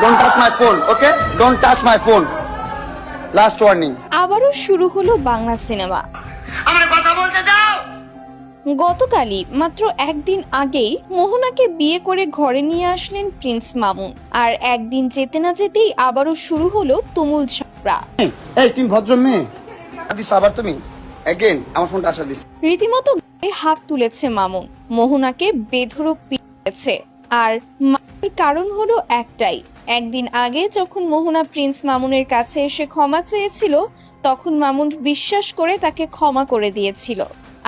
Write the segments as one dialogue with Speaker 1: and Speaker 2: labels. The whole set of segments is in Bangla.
Speaker 1: Don't touch my phone, okay? Don't touch my phone, last warning.
Speaker 2: আবারও শুরু হলো বাংলা সিনেমা।
Speaker 1: আমার কথা বলতে দাও।
Speaker 2: গতকালই মাত্র একদিন আগেই মোহনাকে বিয়ে করে ঘরে নিয়ে আসলেন প্রিন্স মামুন। আর একদিন যেতে না যেতেই আবারও শুরু হলো তুমুল ঝগড়া।
Speaker 1: এই তুমি ভদ্র মেয়ে, দিস আবার তুমি এগেইন আমার ফোনটা আসা দিস।
Speaker 2: রীতিমতো গায়ে হাত তুলেছে মামুন, মোহনাকে বেধড়ক পিটিয়েছে। আর মারার কারণ হলো একটাই, একদিন আগে যখন মোহনা প্রিন্স মামুনের কাছে এসে ক্ষমা চেয়েছিল, তখন মামুন বিশ্বাস করে তাকে ক্ষমা করে দিয়েছিল।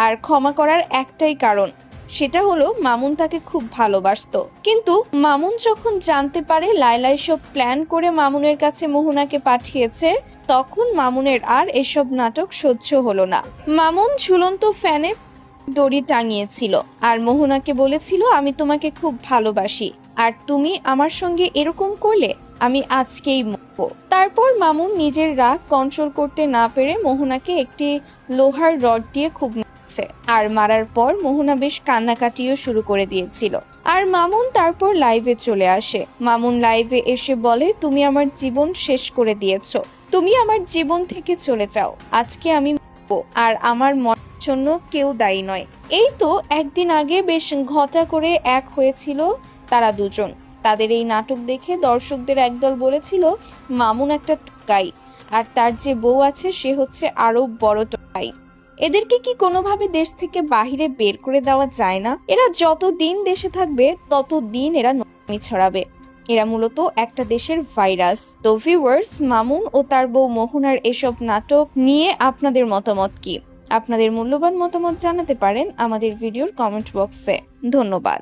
Speaker 2: আর ক্ষমা করার একটাই কারণ, সেটা হলো মামুন তাকে খুব ভালোবাসতো। কিন্তু মামুন যখন জানতে পারে লায়লা এসব প্ল্যান করে মামুনের কাছে মোহনাকে পাঠিয়েছে, তখন মামুনের আর এসব নাটক সহ্য হলো না। মামুন ঝুলন্ত ফ্যানে দড়ি টাঙিয়েছিল আর মোহনাকে বলেছিল, আমি তোমাকে খুব ভালোবাসি, আর তুমি আমার সঙ্গে এরকম করলে আমি আজকেই মরবো। তারপর মামুন নিজের রাগ কন্ট্রোল করতে না পেরে মোহনাকে একটি লোহার রড দিয়ে খুব মারছে। আর মারার পর মোহনা বেশ কান্নাকাটিও শুরু করে দিয়েছিল। আর মামুন তারপর লাইভে চলে আসে। মামুন লাইভে এসে বলে, তুমি আমার জীবন শেষ করে দিয়েছো, তুমি আমার জীবন থেকে চলে যাও, আজকে আমি মরবো, আর আমার মরার জন্য কেউ দায়ী নয়। এই তো একদিন আগে বেশ ঘটা করে এক হয়েছিল তারা দুজন। তাদের এই নাটক দেখে দর্শকদের একদল বলেছিল মামুন একটা টোকাই, আর তার যে বউ আছে সে হচ্ছে আরো বড় টোকাই। এদেরকে কি কোনোভাবে দেশ থেকে বাহিরে বের করে দেওয়া যায় না? এরা যতদিন দেশে থাকবে ততদিন এরা নোংরামি ছড়াবে। এরা মূলত একটা দেশের ভাইরাস। তো ভিউয়ার্স, মামুন ও তার বউ মোহনার এসব নাটক নিয়ে আপনাদের মতামত কি? আপনাদের মূল্যবান মতামত জানাতে পারেন আমাদের ভিডিওর কমেন্ট বক্সে। ধন্যবাদ।